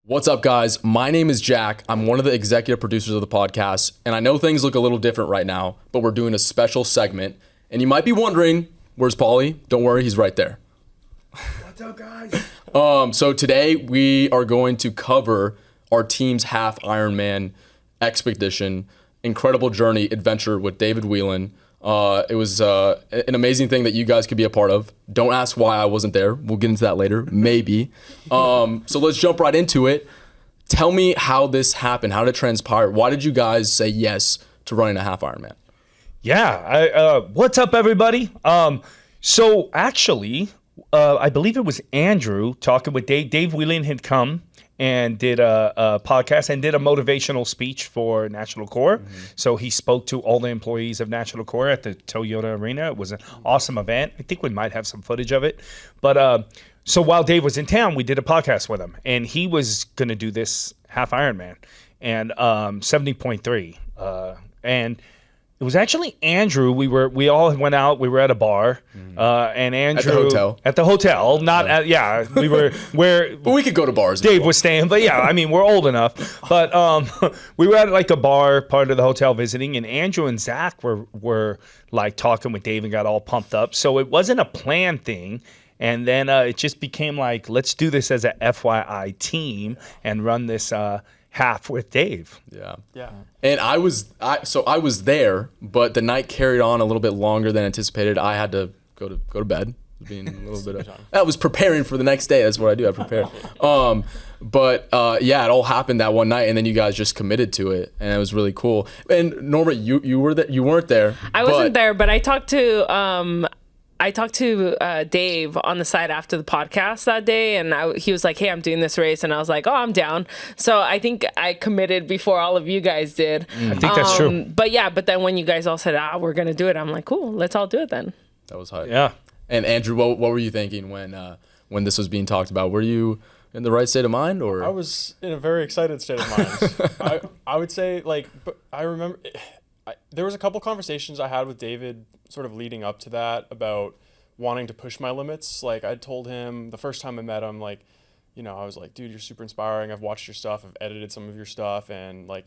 What's up, guys? My name is Jack. I'm one of the executive producers of the podcast, and I know things look a little different right now, but we're doing a special segment. And you might be wondering, where's Paulie? Don't worry, he's right there. What's up, guys? So today we are going to cover our team's Half Ironman expedition, incredible journey adventure with David Whelan. It was an amazing thing that you guys could be a part of. Don't ask why I wasn't there. We'll get into that later, maybe. So let's jump right into it. Tell me how this happened. How did it transpire? Why did you guys say yes to running a Half Ironman? Yeah, what's up, everybody? So actually, I believe it was Andrew talking with Dave. Dave Whelan had come and did a podcast and did a motivational speech for National Corps. Mm-hmm. So he spoke to all the employees of National Corps at the Toyota Arena. It was an awesome event. I think we might have some footage of it. But so while Dave was in town, we did a podcast with him. And he was going to do this Half Ironman and 70.3. And it was actually Andrew. We all went out. We were at a bar, and Andrew at the hotel. We were where. But we could go to bars. Dave was staying, but yeah, I mean we're old enough. But we were at like a bar, part of the hotel, visiting, and Andrew and Zach were like talking with Dave and got all pumped up. So it wasn't a planned thing. And then it just became like, let's do this as a FYI team and run this half with Dave. Yeah. And I was there, but the night carried on a little bit longer than anticipated. I had to go to bed. Being a little bit I was preparing for the next day. That's what I do. I prepare. Yeah, it all happened that one night, and then you guys just committed to it, and it was really cool. And Norma, you were there. You weren't there. I wasn't there, but I talked to Dave on the side after the podcast that day, and he was like, hey, I'm doing this race. And I was like, oh, I'm down. So I think I committed before all of you guys did. I think that's true. But then when you guys all said, we're going to do it, I'm like, cool, let's all do it then. That was hype. Yeah. And Andrew, what were you thinking when this was being talked about? Were you in the right state of mind? Or I was in a very excited state of mind. I would say, but I remember there was a couple conversations I had with David sort of leading up to that about wanting to push my limits. Like I told him the first time I met him, I was like, dude, you're super inspiring. I've watched your stuff. I've edited some of your stuff. And I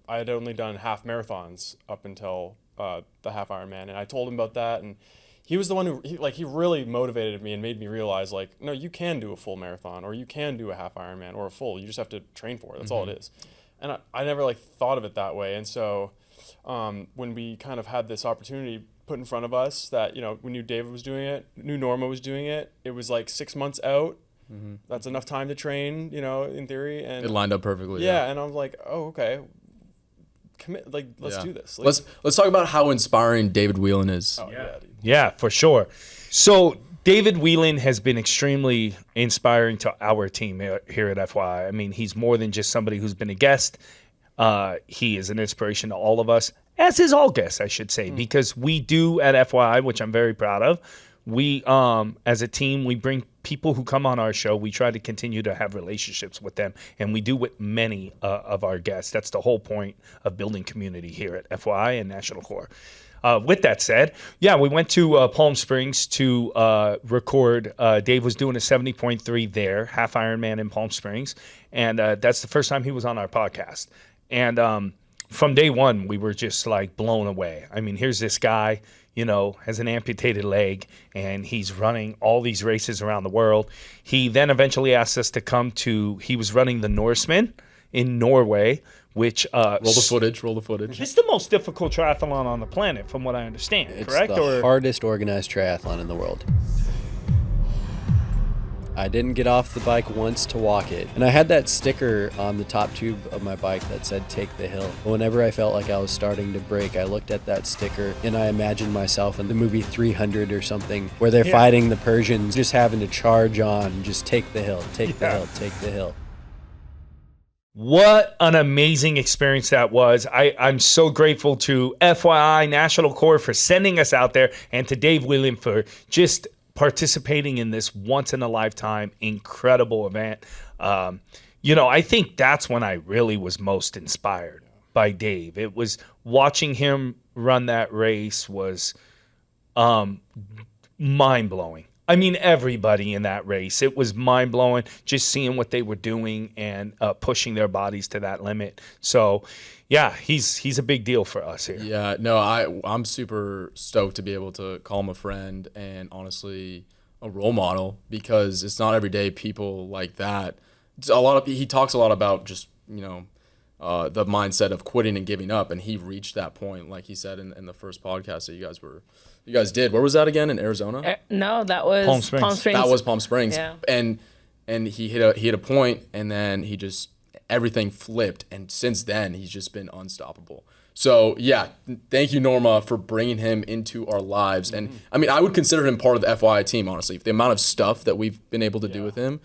had only done half marathons up until the Half Ironman. And I told him about that. And he was the one who he really motivated me and made me realize no, you can do a full marathon, or you can do a Half Ironman or a full. You just have to train for it. That's all it is. And I never thought of it that way. And so when we kind of had this opportunity put in front of us that, we knew David was doing it, knew Norma was doing it. It was 6 months out. Mm-hmm. That's enough time to train, in theory. And it lined up perfectly. Yeah. And I was like, oh, okay. Commit, let's do this. Let's talk about how inspiring David Whelan is. Oh, yeah. Yeah, for sure. So David Whelan has been extremely inspiring to our team here at FYI. I mean, he's more than just somebody who's been a guest. He is an inspiration to all of us, as is all guests, I should say, because we do at FYI, which I'm very proud of. We, as a team, we bring people who come on our show. We try to continue to have relationships with them, and we do with many of our guests. That's the whole point of building community here at FYI and National Corps. With that said, we went to Palm Springs to record. Dave was doing a 70.3 there, Half Ironman in Palm Springs, and that's the first time he was on our podcast. And from day one, we were just blown away. I mean, here's this guy, has an amputated leg, and he's running all these races around the world. He then eventually asked us to come he was running the Norseman in Norway, which roll the footage. It's the most difficult triathlon on the planet, from what I understand. It's correct? The hardest organized triathlon in the world. I didn't get off the bike once to walk it, and I had that sticker on the top tube of my bike that said "Take the Hill." Whenever I felt like I was starting to break, I looked at that sticker and I imagined myself in the movie 300 or something, where they're fighting the Persians, just having to charge on, just take the hill, take the hill, take the hill. What an amazing experience that was. I'm so grateful to FYI National Corps for sending us out there, and to Dave Whelan for just participating in this once-in-a-lifetime incredible event. I think that's when I really was most inspired by Dave. It was watching him run that race was mind-blowing. I mean, everybody in that race. It was mind-blowing just seeing what they were doing and pushing their bodies to that limit. So, yeah, he's a big deal for us here. Yeah, no, I'm super stoked to be able to call him a friend and honestly a role model, because it's not every day people like that. He talks a lot about just, the mindset of quitting and giving up, and he reached that point, like he said in the first podcast that you guys did. Where was that again? In Arizona? No, that was Palm Springs. That was Palm Springs. Yeah. And he hit a point, and then everything flipped, and since then he's just been unstoppable. So yeah, thank you, Norma, for bringing him into our lives. And I mean, I would consider him part of the FYI team, honestly. The amount of stuff that we've been able to do with him,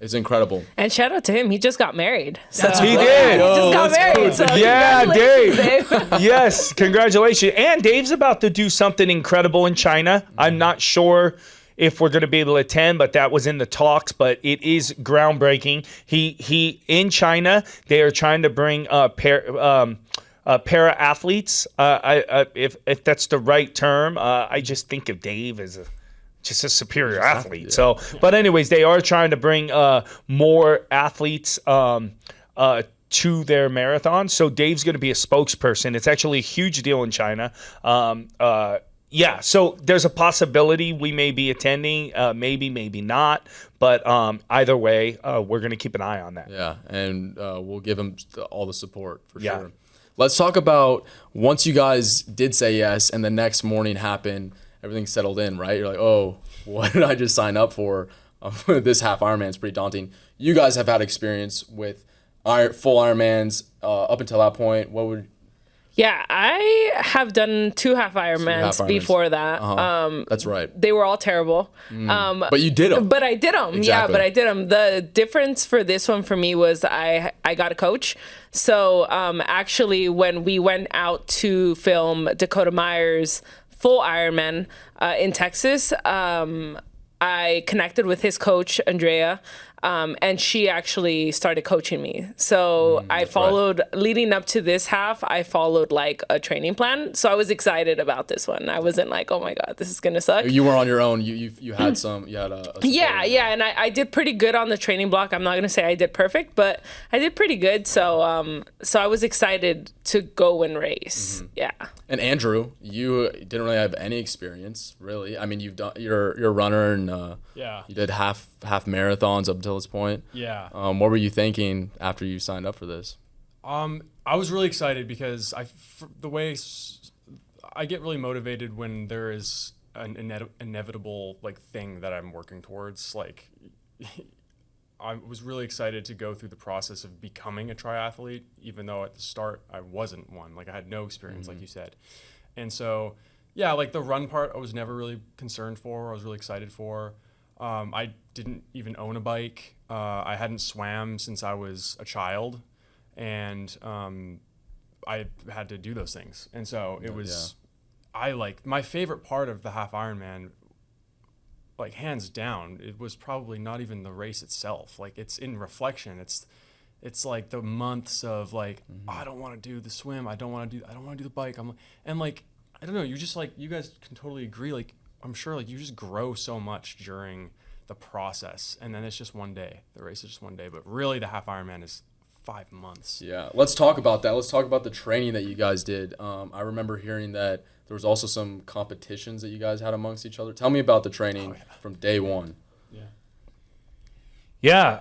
is incredible. And shout out to him, he just got married. So. He did. He just got married. So Yeah, Dave. Dave. Yes, congratulations. And Dave's about to do something incredible in China. I'm not sure if we're going to be able to attend, but that was in the talks. But it is groundbreaking. He in China, they are trying to bring para athletes. If that's the right term, I just think of Dave as just a superior athlete. Yeah. So, but anyways, they are trying to bring more athletes to their marathon. So Dave's going to be a spokesperson. It's actually a huge deal in China. Yeah, so there's a possibility we may be attending, maybe not. But either way, we're going to keep an eye on that. Yeah, and we'll give him all the support for sure. Let's talk about once you guys did say yes and the next morning happened, everything settled in, right? You're like, oh, what did I just sign up for? This half Ironman is pretty daunting. You guys have had experience with full Ironmans up until that point. Yeah, I have done 2 half Ironmans before that. That's right. They were all terrible. But you did them. But I did them. Exactly. Yeah, but I did them. The difference for this one for me was I got a coach. So actually, when we went out to film Dakota Meyer's full Ironman in Texas, I connected with his coach, Andrea. And she actually started coaching me. So I followed, leading up to this half, I followed like a training plan. So I was excited about this one. I wasn't like, oh my God, this is going to suck. You were on your own. You had a Yeah. And I did pretty good on the training block. I'm not going to say I did perfect, but I did pretty good. So so I was excited to go and race. Yeah. And Andrew, you didn't really have any experience, really. I mean, you're a runner, and you did half marathons up until this point. Yeah. What were you thinking after you signed up for this? I was really excited because the way I get really motivated when there is an inevitable thing that I'm working towards. I was really excited to go through the process of becoming a triathlete, even though at the start I wasn't one. I had no experience, like you said. And so, yeah, the run part I was never really concerned for. I was really excited for. I didn't even own a bike. I hadn't swam since I was a child, and I had to do those things. And so it was, my favorite part of the half Ironman, hands down, it was probably not even the race itself. It's in reflection. It's the months of I don't want to do the swim. I don't want to do the bike. I don't know. You just you guys can totally agree. I'm sure you just grow so much during the process, and then it's just one day. The race is just one day, but really the half Ironman is 5 months. Yeah, let's talk about that. Let's talk about the training that you guys did. I remember hearing that there was also some competitions that you guys had amongst each other. Tell me about the training from day one. Yeah.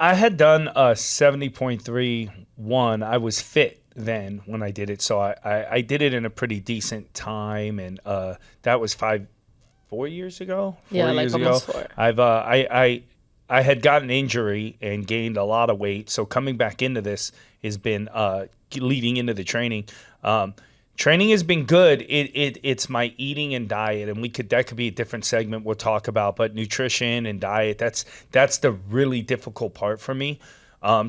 I had done a 70.31. I was fit then when I did it, so I did it in a pretty decent time, and that was 4 years ago. 4 years ago. Almost 4. I had gotten injury and gained a lot of weight, so coming back into this has been leading into the training. Training has been good. It's my eating and diet, and that could be a different segment we'll talk about. But nutrition and diet, that's the really difficult part for me.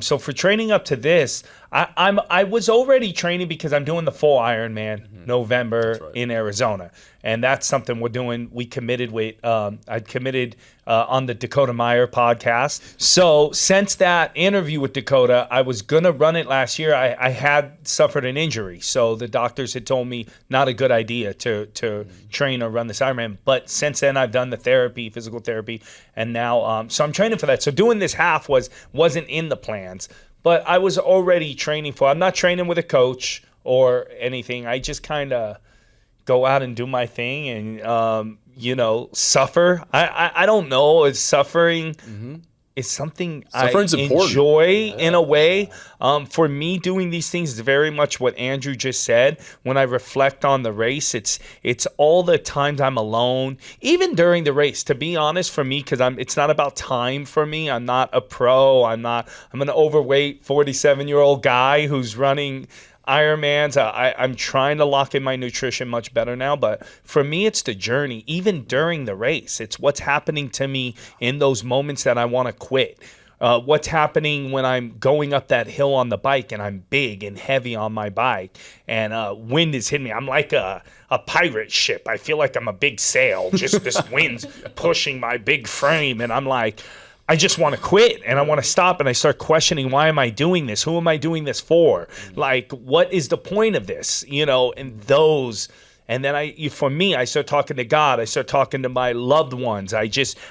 So for training up to this, I was already training because I'm doing the full Ironman November in Arizona, and that's something we're doing. We committed with I committed on the Dakota Meyer podcast. So since that interview with Dakota, I was gonna run it last year. I had suffered an injury, so the doctors had told me not a good idea to train or run this Ironman. But since then, I've done the therapy, physical therapy, and now so I'm training for that. So doing this half wasn't in the plans. But I was already training for. I'm not training with a coach or anything. I just kind of go out and do my thing and suffer. I don't know. It's suffering. It's something Suffering's I important. enjoy in a way. For me, doing these things is very much what Andrew just said. When I reflect on the race, it's all the times I'm alone, even during the race. To be honest, for me, because it's not about time for me. I'm not a pro. I'm an overweight 47-year-old guy who's running Ironmans. I'm trying to lock in my nutrition much better now, but for me, it's the journey. Even during the race, it's what's happening to me in those moments that I want to quit. What's happening when I'm going up that hill on the bike and I'm big and heavy on my bike and wind is hitting me. I'm like a pirate ship. I feel like I'm a big sail. Just this wind's pushing my big frame, and I'm like, I just want to quit and I want to stop, and I start questioning, why am I doing this? Who am I doing this for? Like, what is the point of this? And those, and then for me, I start talking to God. I start talking to my loved ones. I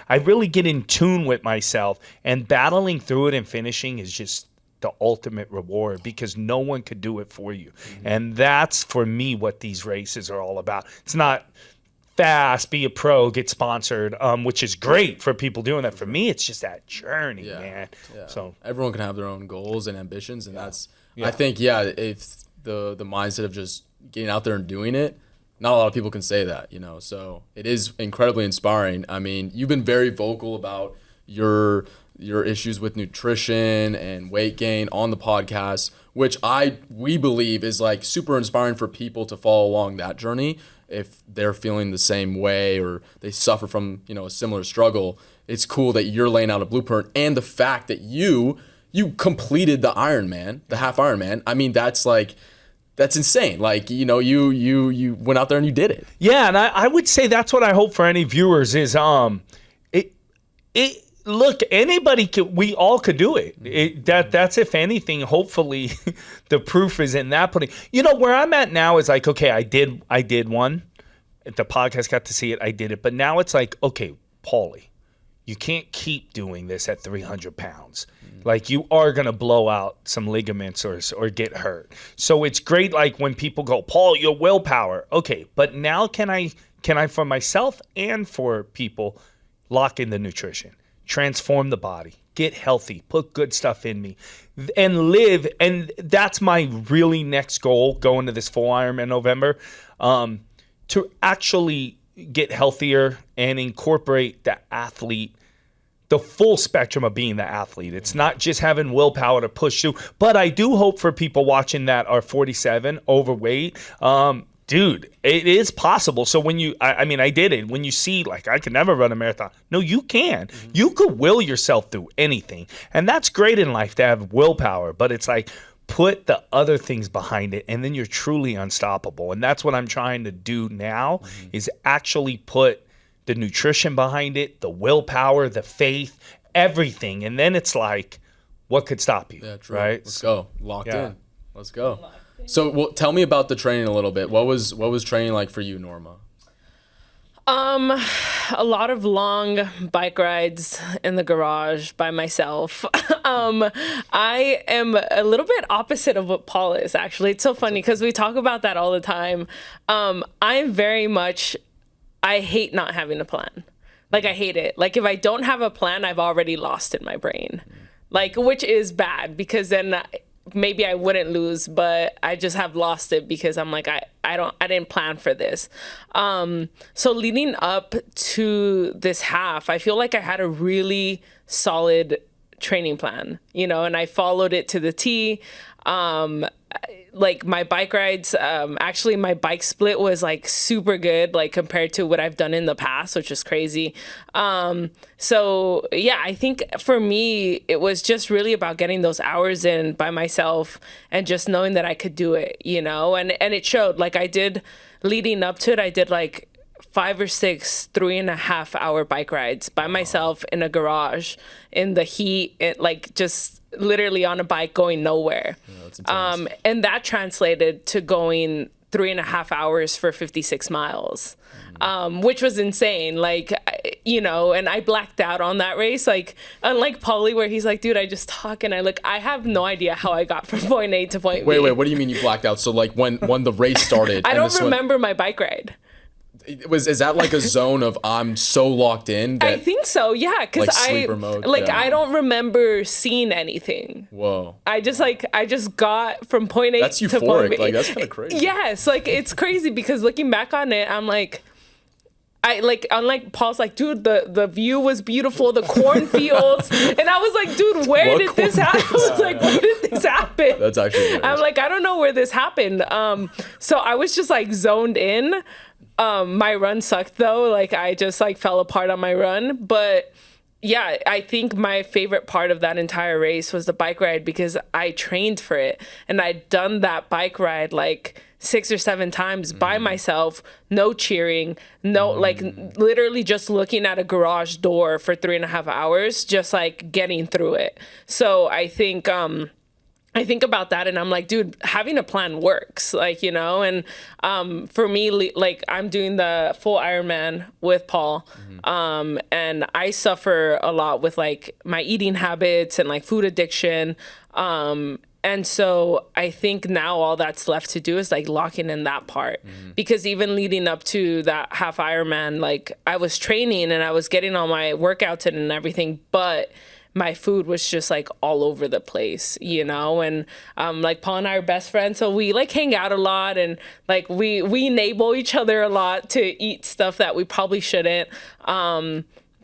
really get in tune with myself, and battling through it and finishing is just the ultimate reward, because no one could do it for you. And that's, for me, what these races are all about. It's not fast, be a pro, get sponsored, which is great for people doing that. For me, it's just that journey, man. Yeah. So everyone can have their own goals and ambitions, and that's I think if the mindset of just getting out there and doing it, not a lot of people can say that, So it is incredibly inspiring. I mean, you've been very vocal about your issues with nutrition and weight gain on the podcast, which we believe is like super inspiring for people to follow along that journey. If they're feeling the same way or they suffer from, a similar struggle, it's cool that you're laying out a blueprint, and the fact that you completed the Ironman, the Half Ironman. I mean, that's insane. Like, you went out there and you did it. yeah, and I would say that's what I hope for any viewers is look, anybody we all could do it. That's, if anything, hopefully the proof is in that putting. Where I'm at now is like, okay, I did one. The podcast got to see it. I did it. But now it's like, okay, Paulie, you can't keep doing this at 300 pounds. Like, you are going to blow out some ligaments or get hurt. So it's great, like, when people go, Paul, your willpower. Okay, but now can I for myself and for people, lock in the nutrition, transform the body, get healthy, put good stuff in me, and live. And that's my really next goal going to this full Ironman November, to actually get healthier and incorporate the athlete, the full spectrum of being the athlete. It's not just having willpower to push through, but I do hope for people watching that are 47, overweight, dude, it is possible. So when I did it. When you see, like, I could never run a marathon. No, you can. You could will yourself through anything. And that's great in life, to have willpower. But it's like, put the other things behind it, and then you're truly unstoppable. And that's what I'm trying to do now, is actually put the nutrition behind it, the willpower, the faith, everything. And then it's like, what could stop you? Yeah, true. Right? Let's go. Locked in. Let's go. So, tell me about the training a little bit. What was training like for you, Norma? A lot of long bike rides in the garage by myself. I am a little bit opposite of what Paul is, actually. It's so funny because we talk about that all the time. I'm very much, I hate not having a plan. Like, I hate it. Like, if I don't have a plan, I've already lost in my brain. Like, which is bad, because then maybe I wouldn't lose, but I just have lost it because I'm like, I didn't plan for this. So leading up to this half, I feel like I had a really solid training plan, you know, and I followed it to the T. Like my bike rides, actually my bike split was like super good, like compared to what I've done in the past, which is crazy. So yeah, I think for me, it was just really about getting those hours in by myself and just knowing that I could do it, you know, and it showed. Like I did leading up to it, I did like 5 or 6 3.5-hour bike rides by myself in a garage in the heat, like just literally on a bike going nowhere. Yeah, that's intense. And that translated to going 3.5 hours for 56 miles, which was insane. Like, you know, and I blacked out on that race. Like, unlike Paulie, where he's like, dude, I just talk and I have no idea how I got from point A to point B. Wait, what do you mean you blacked out? So like when the race started, I and don't remember my bike ride. Is that like a zone of I'm so locked in that I think so, yeah, because like sleeper mode? Yeah. I don't remember seeing anything. Whoa. I just got from point A That's to point euphoric. B. Like that's kind of crazy. Yes, like it's crazy because looking back on it, I'm like, unlike Paul's like, dude, the view was beautiful, the cornfields, and I was like, dude, where What did this happen? I was like, where did this happen? That's actually hilarious. I'm like, I don't know where this happened. So I was just like zoned in. My run sucked though. Like I just like fell apart on my run. But yeah, I think my favorite part of that entire race was the bike ride because I trained for it and I'd done that bike ride like 6 or 7 times by myself, no cheering, no like literally just looking at a garage door for 3.5 hours, just like getting through it. So I think about that and I'm like, dude, having a plan works, like, you know, and for me, like I'm doing the full Ironman with Paul, and I suffer a lot with like my eating habits and like food addiction. And so I think now all that's left to do is like locking in that part, because even leading up to that half Ironman, like I was training and I was getting all my workouts in and everything, but my food was just like all over the place, you know, and like Paul and I are best friends, so we like hang out a lot and like we enable each other a lot to eat stuff that we probably shouldn't.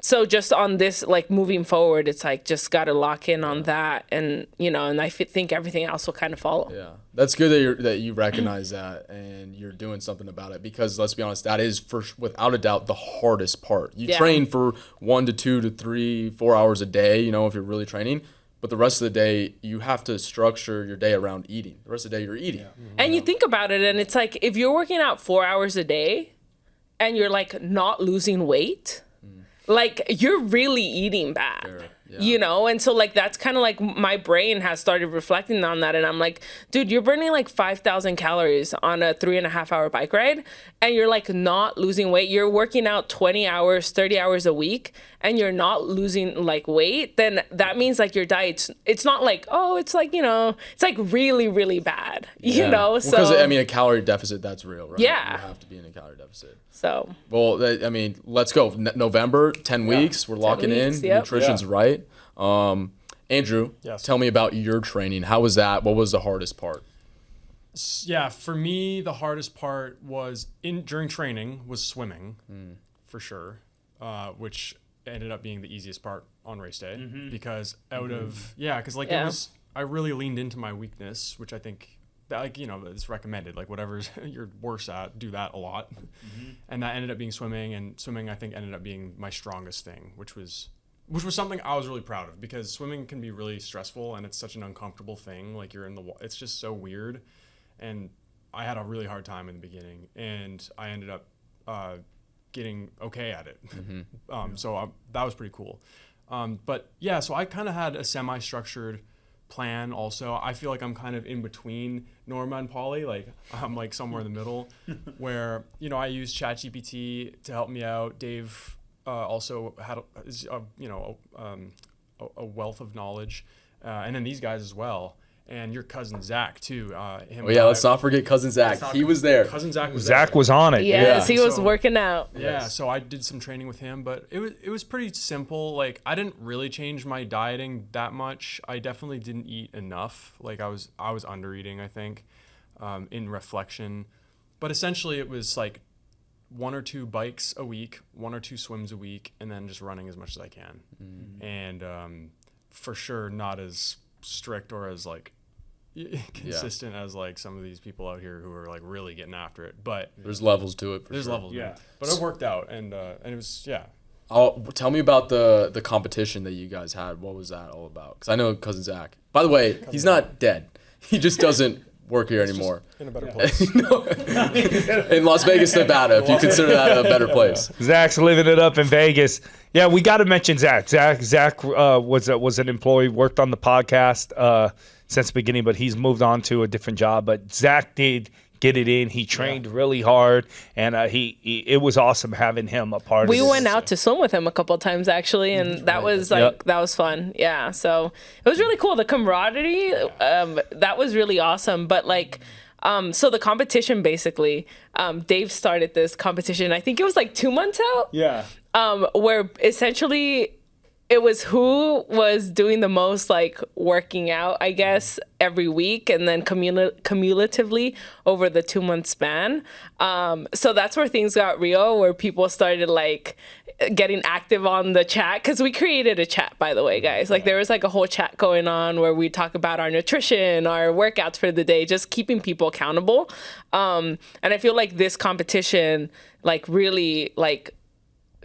So just on this, like moving forward, it's like just got to lock in on that, and you know, and I think everything else will kind of follow. Yeah, that's good that you recognize that and you're doing something about it, because let's be honest, that is without a doubt the hardest part. You train for 1 to 2 to 3, 4 hours a day, you know, if you're really training. But the rest of the day, you have to structure your day around eating. The rest of the day, you're eating. Yeah. And you think about it, and it's like if you're working out 4 hours a day, and you're like not losing weight. Like you're really eating bad. Sure. Yeah. You know, and so like that's kind of like my brain has started reflecting on that, and I'm like, dude, you're burning like 5,000 calories on a 3.5 hour bike ride, and you're like not losing weight. You're working out 20 hours, 30 hours a week, and you're not losing like weight. Then that means like your diet's, it's not like, oh, it's like, you know, it's like really, really bad. You know, so because I mean a calorie deficit, that's real, right? Yeah, you have to be in a calorie deficit. So well, I mean, let's go. November, 10 weeks. We're locking in. Yep. Nutrition's right. Andrew, Yes. Tell me about your training. How was that? What was the hardest part? Yeah, for me, the hardest part was during training was swimming, for sure, which ended up being the easiest part on race day, because because like it was, I really leaned into my weakness, which I think that, like, you know, it's recommended, like whatever you're worse at, do that a lot. And that ended up being swimming, and swimming I think ended up being my strongest thing, which was something I was really proud of, because swimming can be really stressful and it's such an uncomfortable thing. Like you're in the it's just so weird, and I had a really hard time in the beginning, and I ended up getting okay at it. So that was pretty cool. But yeah, so I kind of had a semi-structured plan also. I feel like I'm kind of in between Norma and Paulie. Like I'm like somewhere in the middle where, you know, I use ChatGPT to help me out. Dave also had a wealth of knowledge, and then these guys as well, and your cousin Zach too. Let's not forget cousin Zach. He was there. Cousin Zach was Zach there. was on it. Yes, he was working out. Yeah, so I did some training with him, but it was pretty simple. Like I didn't really change my dieting that much. I definitely didn't eat enough. Like I was under eating, I think, in reflection. But essentially it was like 1 or 2 bikes a week, 1 or 2 swims a week, and then just running as much as I can. And for sure not as strict or as like consistent as like some of these people out here who are like really getting after it. But There's levels to it. there's levels. Yeah. But it worked out, and it was Tell me about the competition that you guys had. What was that all about? Because I know cousin Zach. By the way, he's not dead. He just doesn't work here anymore. in a better place. In Las Vegas, Nevada, if you consider that a better place. Zach's living it up in Vegas. Yeah, we got to mention Zach. Zach was an employee, worked on the podcast since the beginning, but he's moved on to a different job. But Zach did get it in. He trained really hard, and it was awesome having him a part of We this. went out to swim with him a couple of times actually, and that was like that was fun. Yeah, so it was really cool. The camaraderie, that was really awesome. But like, so the competition basically, Dave started this competition. I think it was like 2 months out. Yeah. Where essentially it was who was doing the most like working out, I guess, every week, and then cumulatively over the 2 month span. So that's where things got real, where people started like getting active on the chat, because we created a chat, by the way, guys. Like there was like a whole chat going on where we talk about our nutrition, our workouts for the day, just keeping people accountable. And I feel like this competition like really like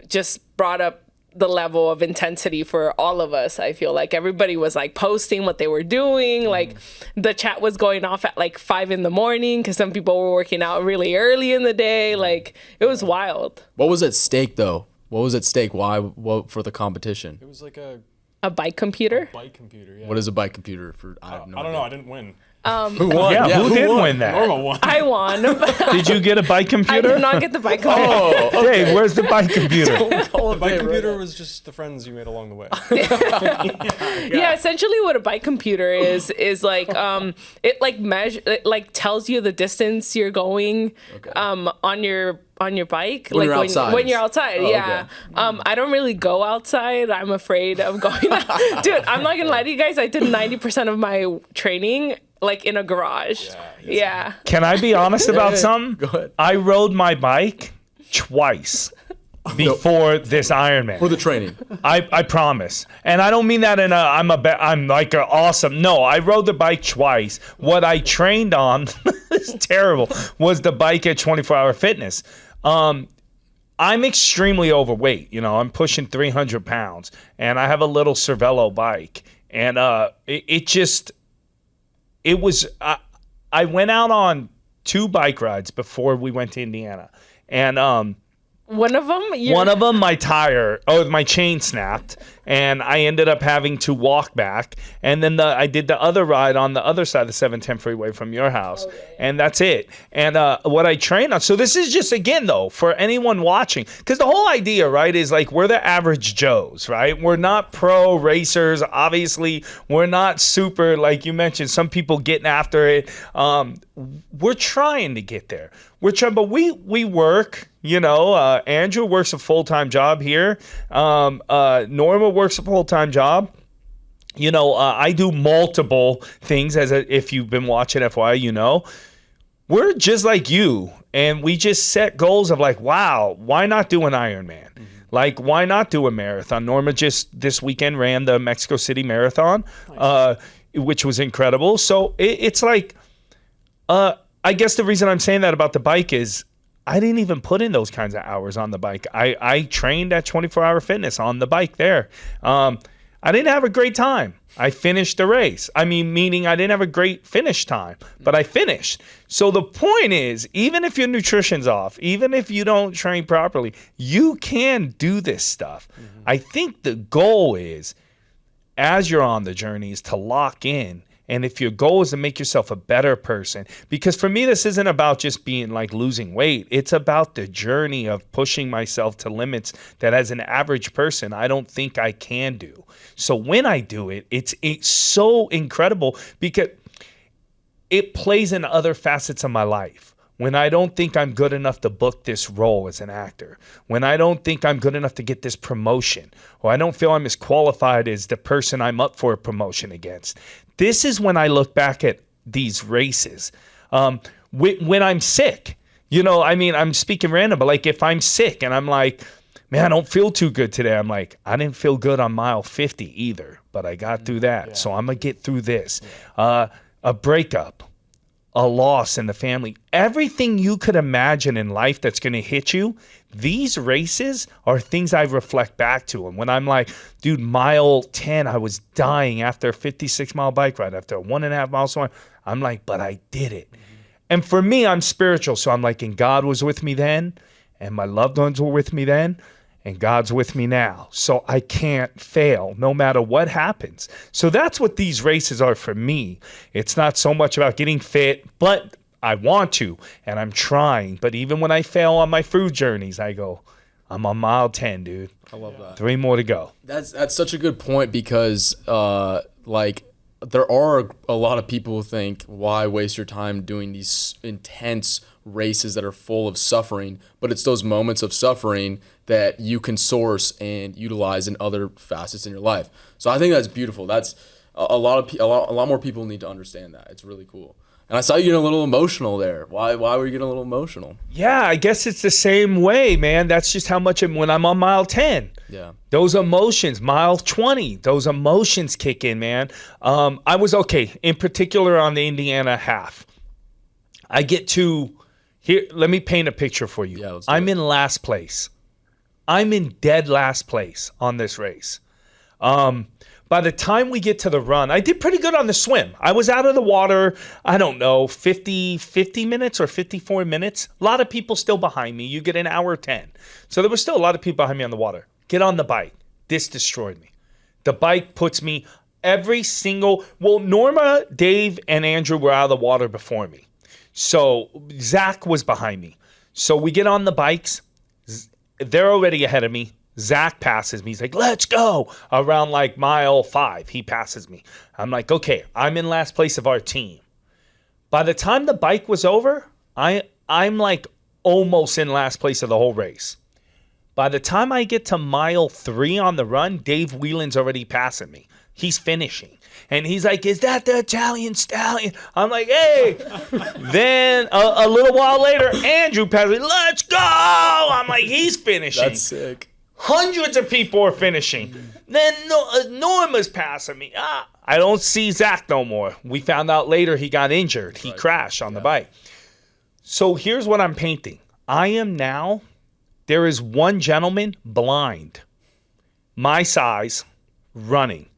just brought up the level of intensity for all of us. I feel like everybody was like posting what they were doing. Like the chat was going off at like 5 a.m. because some people were working out really early in the day. Like it was wild. What was at stake, though? What was at stake? Why? What for the competition? It was like a bike computer. bike computer. Yeah. What is a bike computer? For I have no I don't idea. know. I didn't win. Who won? Yeah, who did win that? Norma won. I won. Did you get a bike I computer? did not get the bike computer. Oh, Dave, where's the bike computer? The bike computer was just the friends you made along the way. Yeah, essentially what a bike computer is like it like it like tells you the distance you're going on your bike, When like you're outside. when you're outside. Oh, yeah. okay. I don't really go outside. I'm afraid of going out. Dude, I'm not gonna lie to you guys, I did 90% of my training like in a garage. Yeah. Can I be honest about something? Go ahead. I rode my bike twice before this Ironman. For the training. I promise, and I don't mean that in a I'm like a awesome. No, I rode the bike twice. What I trained on is terrible. Was the bike at 24 Hour Fitness. I'm extremely overweight. You know, I'm pushing 300 pounds, and I have a little Cervelo bike, and it was. I went out on 2 bike rides before we went to Indiana, and One of them, my chain snapped, and I ended up having to walk back. And then I did the other ride on the other side of the 710 freeway from your house, and that's it. And what I trained on. So this is just, again, though, for anyone watching, because the whole idea, right, is like we're the average Joes, right? We're not pro racers, obviously. We're not super, like you mentioned, some people getting after it. We're trying to get there. We're trying, but we work. You know, Andrew works a full-time job here. Norma works a full-time job. You know, I do multiple things. If you've been watching FYI, you know. We're just like you, and we just set goals of like, wow, why not do an Ironman? Mm-hmm. Like, why not do a marathon? Norma just this weekend ran the Mexico City Marathon, which was incredible. So it's like, I guess the reason I'm saying that about the bike is I didn't even put in those kinds of hours on the bike. I trained at 24 Hour Fitness on the bike there. I didn't have a great time. I finished the race. I mean, meaning I didn't have a great finish time, but I finished. So the point is, even if your nutrition's off, even if you don't train properly, you can do this stuff. Mm-hmm. I think the goal is, as you're on the journey, is to lock in. And if your goal is to make yourself a better person, because for me, this isn't about just being like losing weight. It's about the journey of pushing myself to limits that as an average person, I don't think I can do. So when I do it, it's so incredible because it plays in other facets of my life. When I don't think I'm good enough to book this role as an actor, when I don't think I'm good enough to get this promotion, or I don't feel I'm as qualified as the person I'm up for a promotion against. This is when I look back at these races. When I'm sick, you know, I mean, I'm speaking random, but like if I'm sick and I'm like, man, I don't feel too good today. I'm like, I didn't feel good on mile 50 either, but but I got through that. So I'm going to get through this. A breakup, a loss in the family, everything you could imagine in life that's going to hit you. These races are things I reflect back to. And when I'm like, dude, mile 10, I was dying after a 56-mile bike ride, after a 1.5 mile swim. I'm like, but I did it. And for me, I'm spiritual. So I'm like, and God was with me then, and my loved ones were with me then, and God's with me now. So I can't fail no matter what happens. So that's what these races are for me. It's not so much about getting fit, but I want to, and I'm trying. But even when I fail on my food journeys, I go, I'm on mile 10, dude. I love that. 3 more to go. That's such a good point because like there are a lot of people who think, why waste your time doing these intense races that are full of suffering? But it's those moments of suffering that you can source and utilize in other facets in your life. So I think that's beautiful. That's a lot more people need to understand that. It's really cool. And I saw you getting a little emotional there. Why were you getting a little emotional? Yeah, I guess it's the same way, man. That's just how much when I'm on mile 10. Yeah. Those emotions, mile 20, those emotions kick in, man. I was okay, in particular on the Indiana half. I get to, here, let me paint a picture for you. Yeah, let's do I'm it. in last place. I'm in dead last place on this race. By the time we get to the run, I did pretty good on the swim. I was out of the water, I don't know, 50 minutes or 54 minutes. A lot of people still behind me. You get an hour 10. So there was still a lot of people behind me on the water. Get on the bike. This destroyed me. The bike puts me Norma, Dave, and Andrew were out of the water before me. So Zach was behind me. So we get on the bikes. They're already ahead of me. Zach passes me. He's like, let's go. Around like mile 5, he passes me. I'm like, okay, I'm in last place of our team. By the time the bike was over, I'm like almost in last place of the whole race. By the time I get to mile 3 on the run, Dave Whelan's already passing me. He's finishing. And he's like, is that the Italian stallion? I'm like, hey. Then a little while later, Andrew passes me. Let's go. I'm like, he's finishing. That's sick. Hundreds of people are finishing. Then Norma's passing me. I don't see Zach no more. We found out later he got injured. He crashed on the bike. So here's what I'm painting. I am now, there is one gentleman blind, my size, running.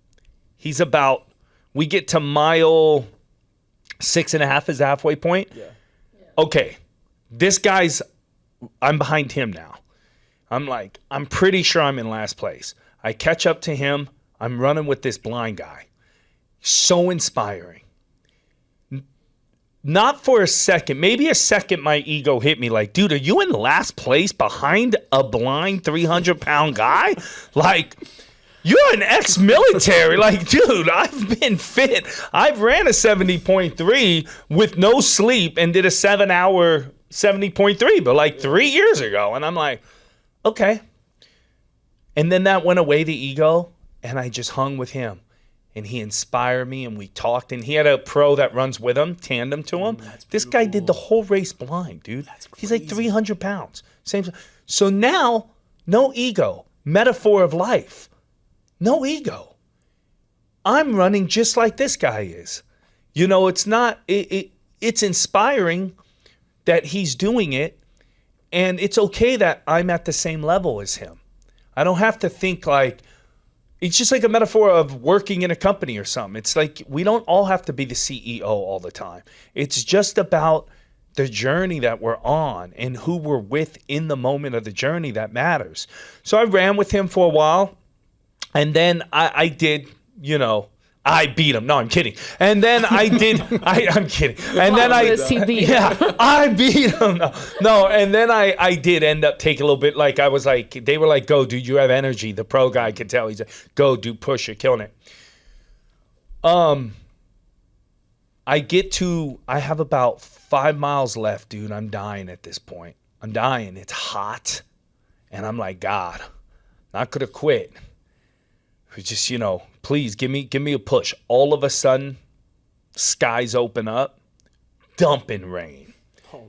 He's about, we get to mile 6.5 is the halfway point. Yeah. Okay, this guy's, I'm behind him now. I'm like, I'm pretty sure I'm in last place. I catch up to him. I'm running with this blind guy. So inspiring. Not for a second, maybe a second my ego hit me like, dude, are you in last place behind a blind 300-pound guy? Like, you're an ex-military. Like, dude, I've been fit. I've ran a 70.3 with no sleep and did a 7-hour 70.3, but like 3 years ago. And I'm like, okay. And then that went away, the ego, and I just hung with him. And he inspired me, and we talked. And he had a pro that runs with him, tandem to him. This guy did the whole race blind, dude. He's like 300 pounds. Same. So now, no ego. Metaphor of life. No ego. I'm running just like this guy is. You know, it's not, it's inspiring that he's doing it. And it's okay that I'm at the same level as him. I don't have to think like, it's just like a metaphor of working in a company or something. It's like we don't all have to be the CEO all the time. It's just about the journey that we're on and who we're with in the moment of the journey that matters. So I ran with him for a while. And then I did, you know, I beat him. No, I'm kidding. And then I did. I'm kidding. And then I beat him. No. And then I did end up taking a little bit. Like I was like, they were like, "Go, dude. You have energy." The pro guy could tell. He's like, "Go, dude. Push. You're killing it." I have about 5 miles left, dude. I'm dying at this point. I'm dying. It's hot, and I'm like, God, not gonna quit. Just, you know, please give me a push. All of a sudden, skies open up, dumping rain.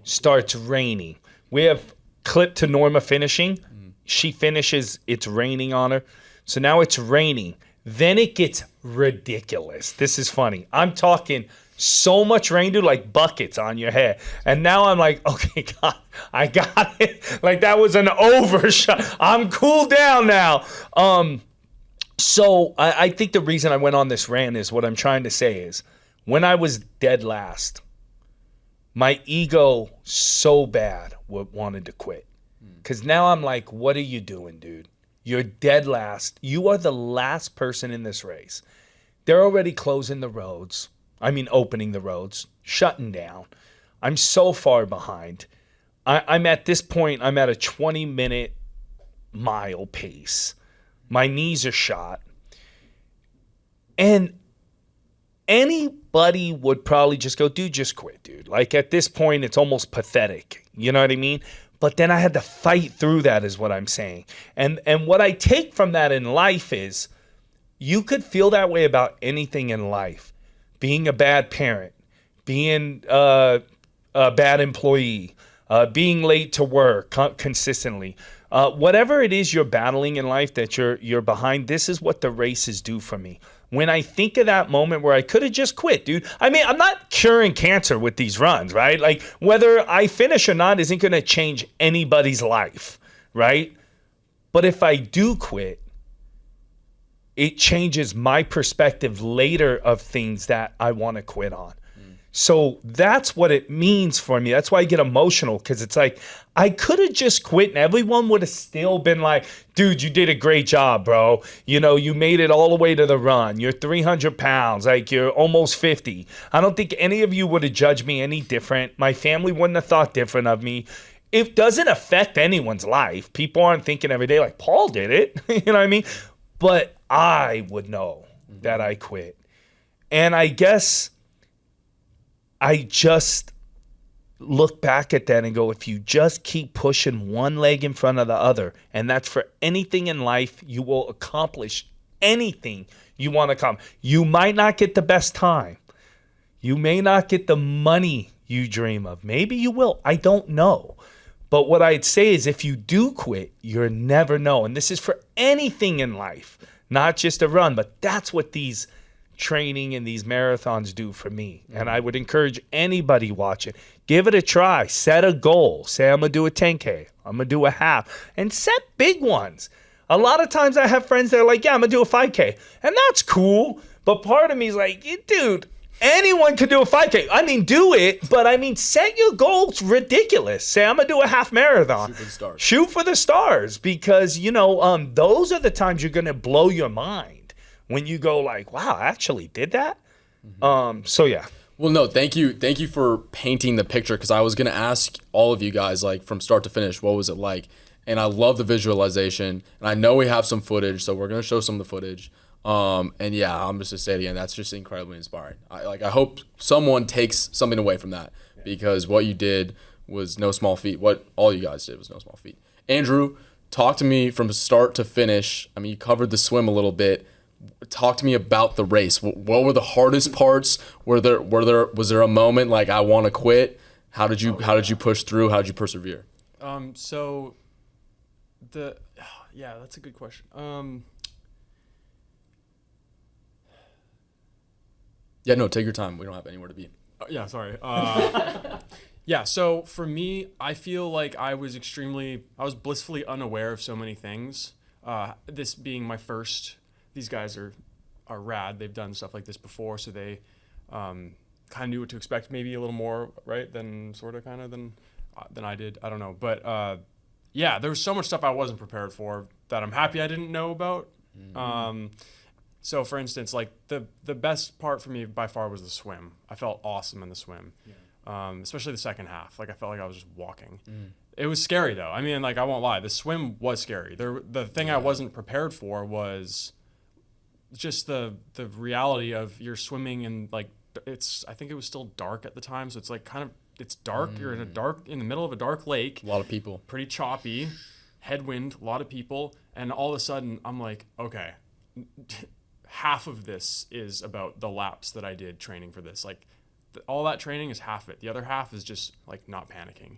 Starts raining. We have clip to Norma finishing. She finishes, it's raining on her. So now it's raining. Then it gets ridiculous. This is funny. I'm talking so much rain, dude, like buckets on your head. And now I'm like, okay, God, I got it. Like that was an overshot. I'm cooled down now. So I think the reason I went on this rant is what I'm trying to say is when I was dead last, my ego so bad wanted to quit. Because now I'm like, what are you doing, dude? You're dead last. You are the last person in this race. They're already closing the roads. I mean, opening the roads, shutting down. I'm so far behind. I'm at this point, I'm at a 20-minute mile pace. My knees are shot. And anybody would probably just go, dude, just quit, dude. Like at this point, it's almost pathetic. You know what I mean? But then I had to fight through that is what I'm saying. And what I take from that in life is you could feel that way about anything in life. Being a bad parent, being a bad employee, being late to work consistently. Whatever it is you're battling in life that you're behind, this is what the races do for me. When I think of that moment where I could have just quit, dude. I mean, I'm not curing cancer with these runs, right? Like whether I finish or not isn't going to change anybody's life, right? But if I do quit, it changes my perspective later of things that I want to quit on. So that's what it means for me. That's why I get emotional, because it's like I could have just quit and everyone would have still been like, dude, you did a great job, bro. You know, you made it all the way to the run. You're 300 pounds, like you're almost 50. I don't think any of you would have judged me any different. My family wouldn't have thought different of me. It doesn't affect anyone's life. People aren't thinking every day like, Paul did it. You know what I mean? But I would know that I quit. And I guess I just look back at that and go, if you just keep pushing one leg in front of the other, and that's for anything in life, you will accomplish anything you want to accomplish. You might not get the best time. You may not get the money you dream of. Maybe you will. I don't know. But what I'd say is if you do quit, you'll never know. And this is for anything in life, not just a run, but that's what these training and these marathons do for me. And I would encourage anybody watching, give it a try. Set a goal. Say, I'm going to do a 10K. I'm going to do a half. And set big ones. A lot of times I have friends that are like, yeah, I'm going to do a 5K. And that's cool. But part of me is like, dude, anyone can do a 5K. I mean, do it. But I mean, set your goals ridiculous. Say, I'm going to do a half marathon. Shoot for the stars. Shoot for the stars. Because, you know, those are the times you're going to blow your mind. When you go like, wow, I actually did that? So yeah. Well, no, thank you for painting the picture, because I was going to ask all of you guys, like from start to finish, what was it like? And I love the visualization, and I know we have some footage, so we're going to show some of the footage. And yeah, I'm just going to say it again, that's just incredibly inspiring. I hope someone takes something away from that, because what you did was no small feat. What all you guys did was no small feat. Andrew, talk to me from start to finish. I mean, you covered the swim a little bit. Talk to me about the race. What were the hardest parts? Was there a moment like I want to quit? How did you push through? How did you persevere? So that's a good question. Yeah, no, take your time. We don't have anywhere to be. Yeah, sorry. Yeah, so for me, I feel like I was blissfully unaware of so many things. This being my first. These guys are rad. They've done stuff like this before, so they kind of knew what to expect, maybe a little more, right, than I did. I don't know, but yeah, there was so much stuff I wasn't prepared for that I'm happy I didn't know about. So, for instance, like the best part for me by far was the swim. I felt awesome in the swim, especially the second half. Like I felt like I was just walking. It was scary though. I mean, like I won't lie, the swim was scary. The thing I wasn't prepared for was just the reality of you're swimming and like I think it was still dark at the time, so it's like it's dark. You're in the middle of a dark lake. A lot of people. Pretty choppy, headwind, a lot of people, and all of a sudden I'm like, okay, half of this is about the laps that I did training for this. Like all that training is half of it. The other half is just like not panicking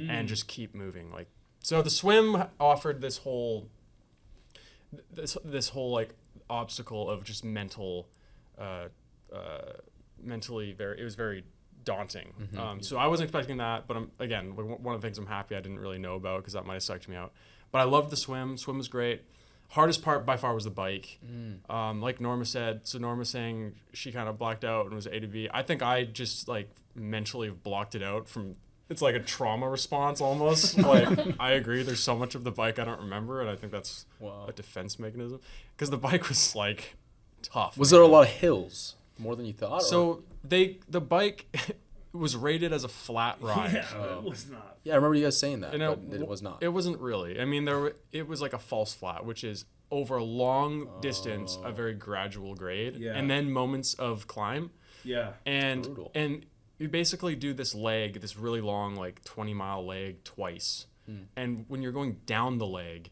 and just keep moving. Like so the swim offered this whole like obstacle of just mentally it was very daunting. So I wasn't expecting that, but again, one of the things I'm happy I didn't really know about because that might have sucked me out. But I loved the swim. Swim was great. Hardest part by far was the bike. Like Norma said, so Norma saying she kind of blacked out and was A to B. I think I just like mentally blocked it out from, it's like a trauma response almost. Like I agree, there's so much of the bike I don't remember, and I think that's a defense mechanism. Because the bike was like tough. Was there a lot of hills? More than you thought? So the bike was rated as a flat ride. It was not. Yeah, I remember you guys saying that, And but it was not. It wasn't really. I mean, it was like a false flat, which is over a long distance, a very gradual grade, and then moments of climb. Yeah. And Brutal. and you basically do this leg, this really long, like 20-mile leg twice. And when you're going down the leg,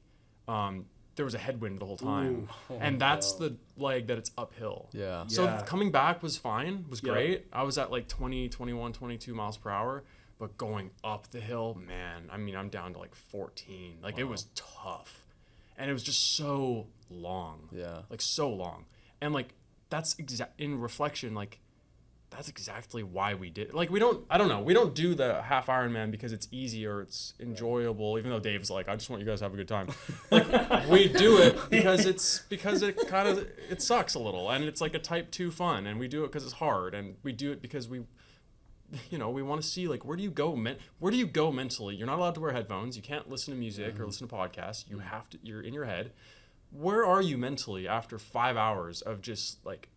there was a headwind the whole time. And that's the leg that it's uphill. Yeah. So coming back was fine, was great. I was at like 20, 21, 22 miles per hour. But going up the hill, man, I mean, I'm down to like 14. Like it was tough. And it was just so long. Yeah. Like so long. And like that's in reflection, like that's exactly why we did. Like we don't do the half Ironman because it's easy or it's enjoyable, even though Dave's like, I just want you guys to have a good time. Like we do it because it sucks a little and it's like a type 2 fun, and we do it because it's hard, and we do it because we want to see like where do you go mentally. You're not allowed to wear headphones. You can't listen to music or listen to podcasts. You're in your head. Where are you mentally after 5 hours of just like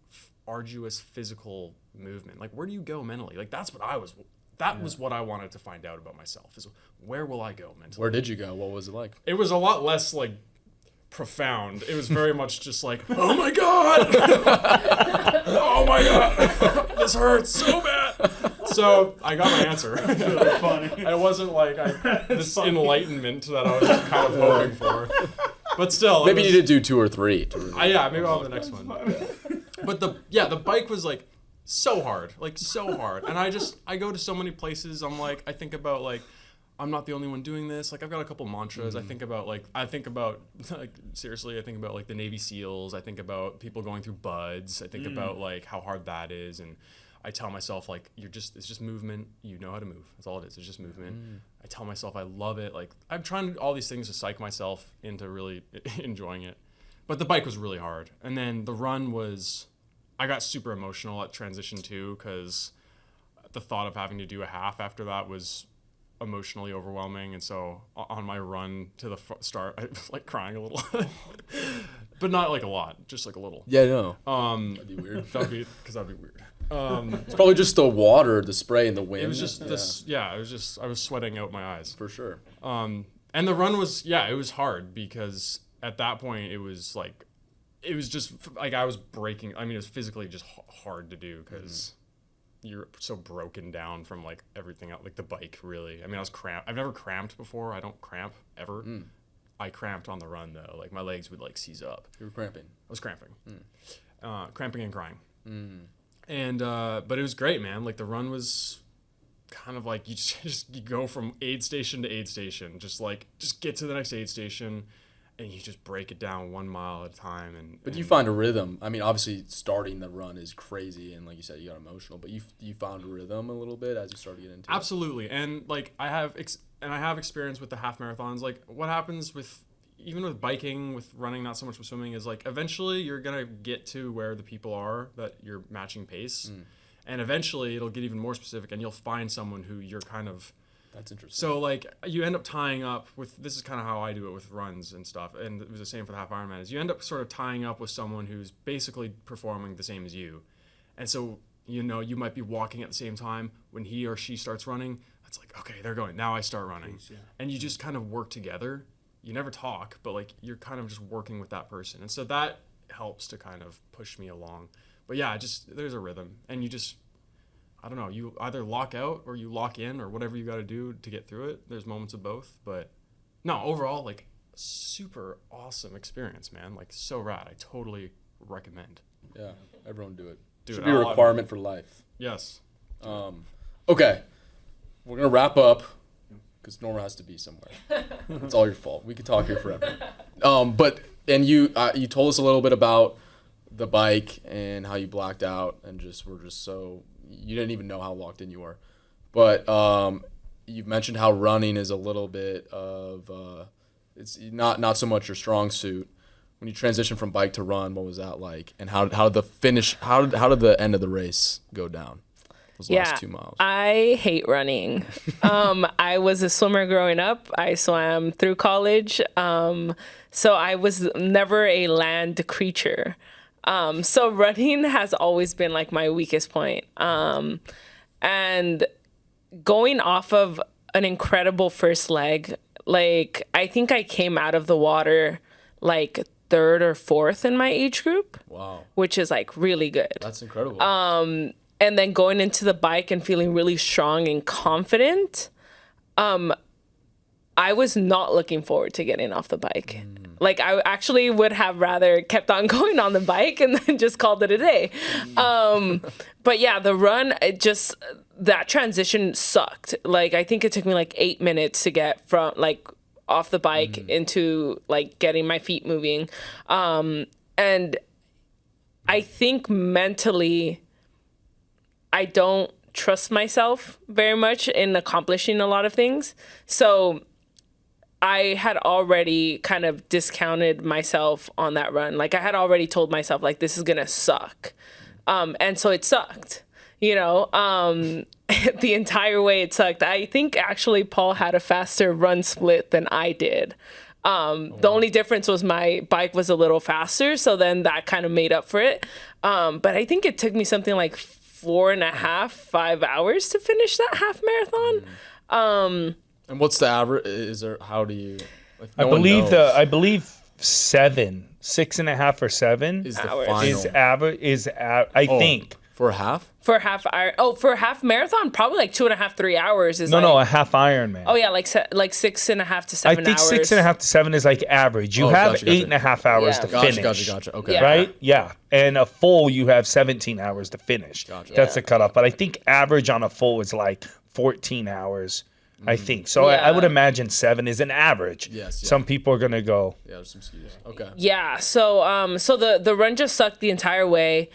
arduous physical movement? Like where do you go mentally? Like that was what I wanted to find out about myself, is where will I go mentally? Where did you go? What was it like? It was a lot less like profound. It was very much just like, oh my god, oh my god, this hurts so bad. So I got my answer. Really funny. It wasn't like this enlightenment that I was kind of hoping for, but still, Maybe you need to do 2 or 3. maybe I'll have the next one. But the bike was like so hard, and I go to so many places. I think about like, I'm not the only one doing this. Like I've got a couple mantras. I think about like seriously, I think about like the Navy SEALs. I think about people going through buds. I think about like how hard that is, and I tell myself like it's just movement. You know how to move. That's all it is. It's just movement. I tell myself I love it. Like I'm trying all these things to psych myself into really enjoying it. But the bike was really hard, and then the run was. I got super emotional at transition 2 because the thought of having to do a half after that was emotionally overwhelming. And so on my run to the start, I was like crying a little, but not like a lot, just like a little. Yeah, no. That'd be weird. That'd be weird. It's probably just the water, the spray, and the wind. It was just I was sweating out my eyes. For sure. And the run was, it was hard because at that point it was just like I was breaking. I mean, it was physically just hard to do because you're so broken down from like everything else, like the bike really. I mean, I was cramped. I've never cramped before. I don't cramp ever. I cramped on the run though. Like my legs would like seize up. You were cramping. I was cramping. Cramping and crying. And but it was great, man. Like the run was kind of like you go from aid station to aid station. Just get to the next aid station. And you just break it down 1 mile at a time. But you find a rhythm. I mean, obviously starting the run is crazy, and like you said, you got emotional. But you found a rhythm a little bit as you started to get into it. Absolutely, and like I have experience with the half marathons. Like what happens even with biking, with running, not so much with swimming, is like eventually you're gonna get to where the people are that you're matching pace, and eventually it'll get even more specific, and you'll find someone who you're kind of. That's interesting. So like you end up tying up with, this is kind of how I do it with runs and stuff, and it was the same for the half Ironman, is you end up sort of tying up with someone who's basically performing the same as you. And so, you might be walking at the same time when he or she starts running. It's like, okay, they're going, now I start running. Yeah. And And you just kind of work together. You never talk, but like you're kind of just working with that person. And so that helps to kind of push me along. But yeah, there's a rhythm, and you just, I don't know, you either lock out or you lock in or whatever you got to do to get through it. There's moments of both, but no, overall, like super awesome experience, man. Like so rad. I totally recommend. Yeah, everyone do it. Dude, Should be a requirement for life. Yes. Okay, we're gonna wrap up because Norma has to be somewhere. It's all your fault. We could talk here forever. You told us a little bit about the bike and how you blacked out and just were just so you didn't even know how locked in you were. But you've mentioned how running is a little bit of it's not so much your strong suit. When you transition from bike to run, what was that like? And how did the end of the race go down? Those last 2 miles. I hate running. I was a swimmer growing up. I swam through college. So I was never a land creature. So running has always been like my weakest point. And going off of an incredible first leg, like I think I came out of the water like third or fourth in my age group. Wow. Which is like really good. That's incredible. And then going into the bike and feeling really strong and confident, I was not looking forward to getting off the bike. Like I actually would have rather kept on going on the bike and then just called it a day. But yeah, the run, that transition sucked. Like I think it took me like 8 minutes to get from like off the bike into like getting my feet moving. And I think mentally, I don't trust myself very much in accomplishing a lot of things. So I had already kind of discounted myself on that run. Like I had already told myself like, this is going to suck. And so it sucked, the entire way it sucked. I think actually Paul had a faster run split than I did. The only difference was my bike was a little faster. So then that kind of made up for it. But I think it took me something like 4.5, 5 hours to finish that half marathon. And what's the average? How do you? I believe 6.5 or 7 is the hours. final. I think for a half. For a half for a half marathon, probably like 2.5, 3 hours is no, a half Ironman. Oh yeah, like 6.5 to 7 I think hours. 6.5 to 7 is like average. You have gotcha. 8.5 hours Yeah. to finish. Gotcha. Okay. Yeah. Right? Yeah. And a full, you have 17 hours to finish. Gotcha. That's the cutoff. But I think average on a full is like 14 hours, I think. So Yeah. I would imagine 7 is an average. Yes, yeah. Some people are going to go. Yeah, there's some skews. Okay. Yeah. So the run just sucked the entire way.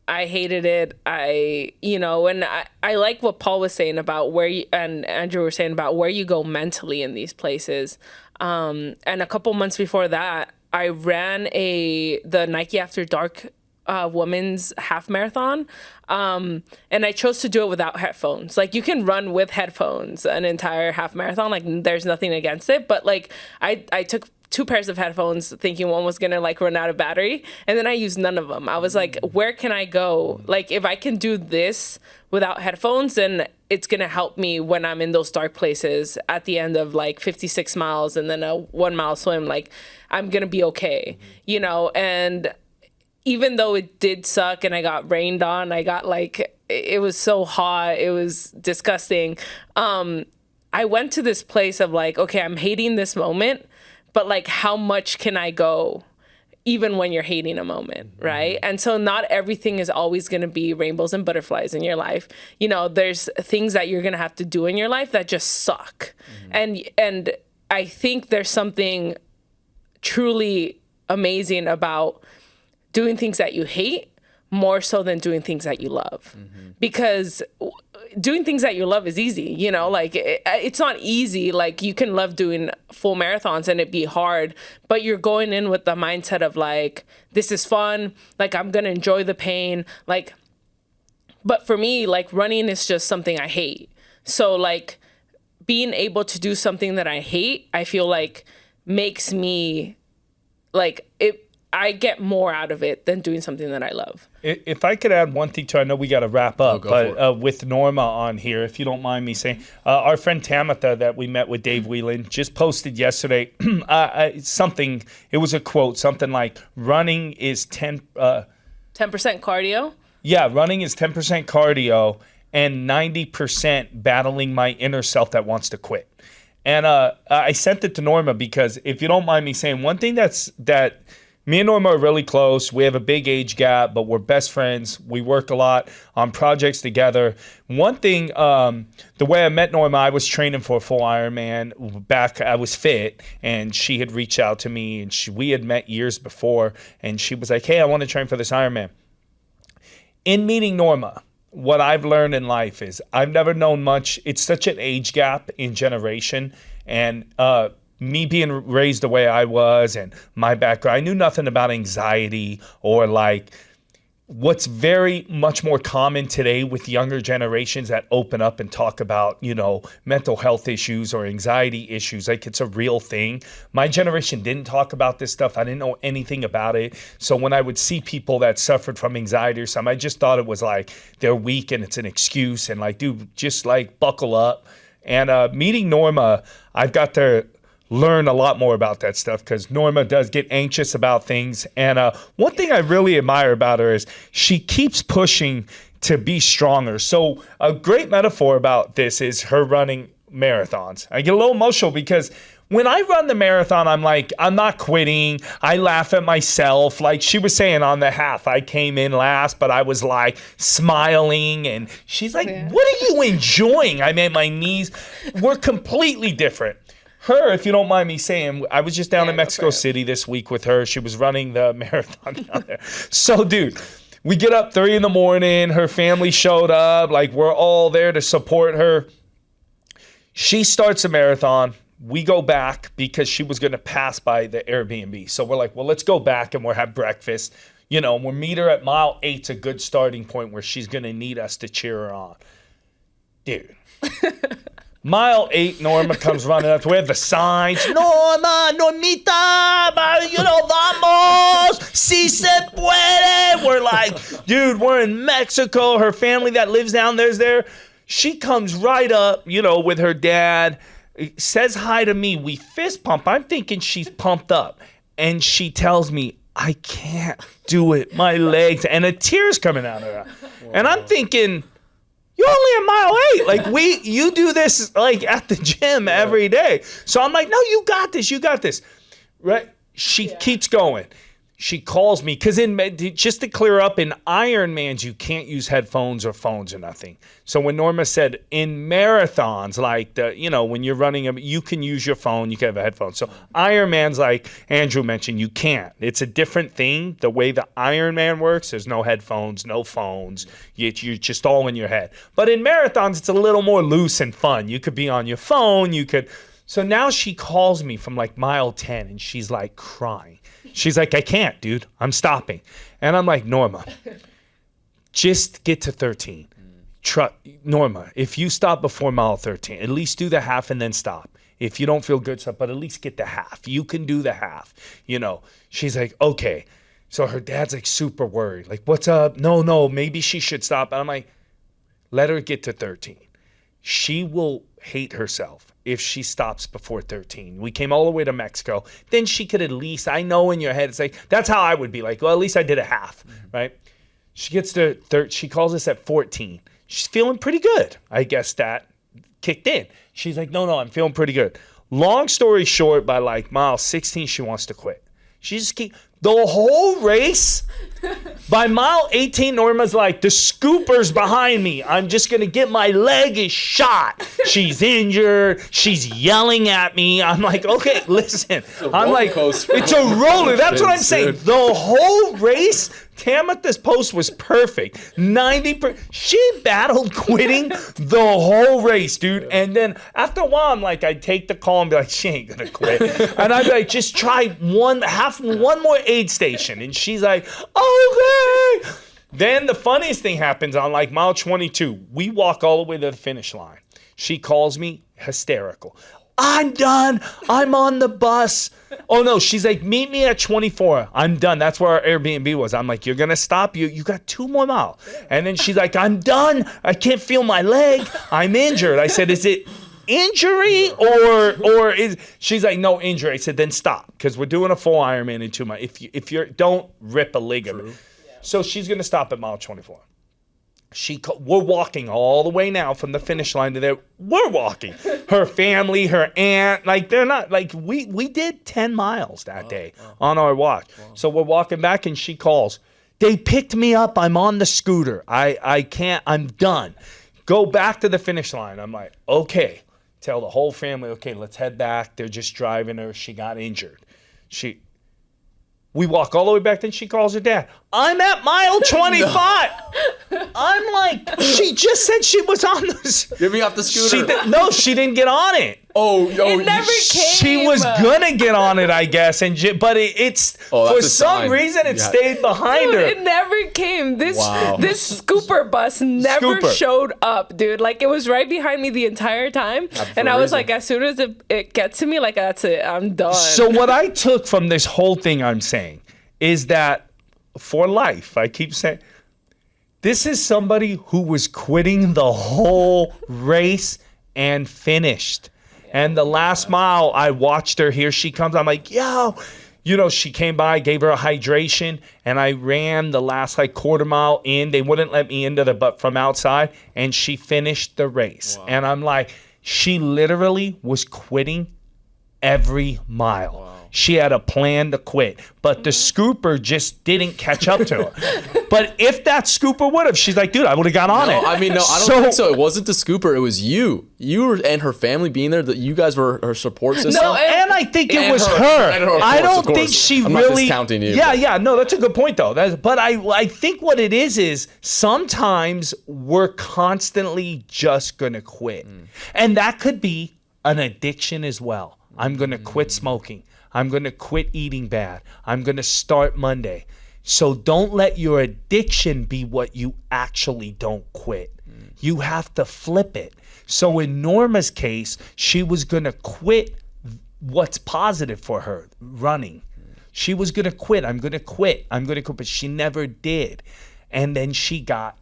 I hated it. And I like what Paul was saying about where you, and Andrew were saying about where you go mentally in these places. And a couple months before that, I ran the Nike After Dark women's half marathon. And I chose to do it without headphones. Like you can run with headphones an entire half marathon. Like there's nothing against it. But like I took 2 pairs of headphones thinking one was gonna like run out of battery, and then I used none of them. I was like, where can I go? Like if I can do this without headphones, then it's gonna help me when I'm in those dark places at the end of like 56 miles and then a 1 mile swim. Like I'm gonna be okay, and even though it did suck and I got rained on, I got like, it was so hot, it was disgusting. I went to this place of like, okay, I'm hating this moment, but like how much can I go even when you're hating a moment, right? And so not everything is always going to be rainbows and butterflies in your life. There's things that you're going to have to do in your life that just suck. And I think there's something truly amazing about doing things that you hate more so than doing things that you love. Because doing things that you love is easy, like it's not easy. Like you can love doing full marathons and it'd be hard, but you're going in with the mindset of like, this is fun. Like I'm going to enjoy the pain. Like, but for me, like running is just something I hate. So like being able to do something that I hate, I feel like makes me like I get more out of it than doing something that I love. If I could add one thing too, I know we got to wrap up, go for but with Norma on here, if you don't mind me saying, our friend Tamitha that we met with Dave Whelan just posted yesterday something, it was a quote, something like running is 10% cardio? Yeah, running is 10% cardio and 90% battling my inner self that wants to quit. And I sent it to Norma because if you don't mind me saying, one thing that Me and Norma are really close. We have a big age gap, but we're best friends. We work a lot on projects together. One thing, the way I met Norma, I was training for a full Ironman back. I was fit, and she had reached out to me, and we had met years before, and she was like, hey, I want to train for this Ironman. In meeting Norma, what I've learned in life is I've never known much. It's such an age gap in generation, and me being raised the way I was and my background, I knew nothing about anxiety or like what's very much more common today with younger generations that open up and talk about, mental health issues or anxiety issues. Like it's a real thing. My generation didn't talk about this stuff. I didn't know anything about it. So when I would see people that suffered from anxiety or something, I just thought it was like they're weak and it's an excuse and like, dude, just like buckle up. And meeting Norma, I've got to learn a lot more about that stuff because Norma does get anxious about things. And one thing I really admire about her is she keeps pushing to be stronger. So a great metaphor about this is her running marathons. I get a little emotional because when I run the marathon, I'm like, I'm not quitting. I laugh at myself. Like she was saying on the half, I came in last, but I was like smiling. And she's like, what are you enjoying? I mean, my knees were completely different. Her, if you don't mind me saying, I was just down in Mexico City this week with her. She was running the marathon down there. So, dude, we get up 3 a.m. Her family showed up. Like, we're all there to support her. She starts a marathon. We go back because she was going to pass by the Airbnb. So we're like, well, let's go back and we'll have breakfast. We'll meet her at mile 8's a good starting point where she's going to need us to cheer her on. Dude. Mile 8, Norma comes running up. We have the signs. Norma, Normita, vamos, si se puede. We're like, dude, we're in Mexico. Her family that lives down there's there. She comes right up, with her dad, says hi to me. We fist pump. I'm thinking she's pumped up. And she tells me, I can't do it. My legs. And a tear's coming out of her. And I'm thinking, you're only at mile 8. Like you do this like at the gym every day. So I'm like, no, you got this. You got this. Right? She keeps going. She calls me because just to clear up, in Ironmans, you can't use headphones or phones or nothing. So when Norma said in marathons, like when you're running, you can use your phone, you can have a headphone. So Ironmans, like Andrew mentioned, you can't. It's a different thing. The way the Ironman works, there's no headphones, no phones. You're just all in your head. But in marathons, it's a little more loose and fun. You could be on your phone. So now she calls me from like mile 10 and she's like crying. She's like, I can't, dude. I'm stopping. And I'm like, Norma, just get to 13. Norma, if you stop before mile 13, at least do the half and then stop. If you don't feel good, stop, but at least get the half. You can do the half. She's like, okay. So her dad's like super worried. Like, what's up? No, maybe she should stop. And I'm like, let her get to 13. She will hate herself if she stops before 13. We came all the way to Mexico. Then she could at least, I know in your head, it's like, that's how I would be like, well, at least I did a half, right? She gets to she calls us at 14. She's feeling pretty good. I guess that kicked in. She's like, no, I'm feeling pretty good. Long story short, by like mile 16, she wants to quit. She just the whole race. By mile 18, Norma's like, the scooper's behind me. I'm just going to get my leg is shot. She's injured. She's yelling at me. I'm like, okay, listen. I'm like, it's a roller. That's what I'm saying. The whole race, Tamitha's post was perfect. 90%. She battled quitting the whole race, dude. And then after a while, I'm like, I'd take the call and be like, she ain't going to quit. And I'd be like, just try one more aid station. And she's like, okay. Then the funniest thing happens on like mile 22. We walk all the way to the finish line. She calls me hysterical. I'm done. I'm on the bus. Oh no, she's like, meet me at 24. I'm done. That's where our Airbnb was. I'm like, you're going to stop? You got 2 more miles. And then she's like, I'm done. I can't feel my leg. I'm injured. I said, is it injury or is she's like, no, injury. I said, then stop, because we're doing a full Ironman in 2 months. If you're don't rip a ligament. So she's going to stop at mile 24. We're walking all the way now from the finish line to there. We're walking. Her family, her aunt, like they're not like we did 10 miles that day on our watch. So we're walking back and she calls. They picked me up. I'm on the scooter. I can't. I'm done. Go back to the finish line. I'm like, okay. Tell the whole family, okay, let's head back. They're just driving her. She got injured. We walk all the way back, then she calls her dad. I'm at mile 25. I'm like, she just said she was on this. Get me off the scooter. She didn't get on it. It never came. She was gonna get on it, I guess, but it's for some reason it stayed behind her. It never came. This scooper bus never showed up, dude. Like it was right behind me the entire time, and I was like, as soon as it gets to me, like that's it, I'm done. So what I took from this whole thing, I'm saying, is that for life, I keep saying, this is somebody who was quitting the whole race and finished. And the last mile, I watched her. Here she comes. I'm like, yo. She came by, gave her a hydration, and I ran the last quarter mile in. They wouldn't let me into but from outside, and she finished the race. Wow. And I'm like, she literally was quitting every mile. Wow. She had a plan to quit, but the scooper just didn't catch up to her. But if that scooper would have, she's like, dude, I would have got on it. I don't think so. It wasn't the scooper. It was you. You and her family being there. That you guys were her support system. No, and I think it was her. I don't think she I'm really. Not discounting you. Yeah. No, that's a good point though. But I think what it is sometimes we're constantly just gonna quit, and that could be an addiction as well. I'm gonna quit smoking. I'm going to quit eating bad. I'm going to start Monday. So don't let your addiction be what you actually don't quit. You have to flip it. So in Norma's case, she was going to quit what's positive for her, running. She was going to quit. I'm going to quit. But she never did. And then she got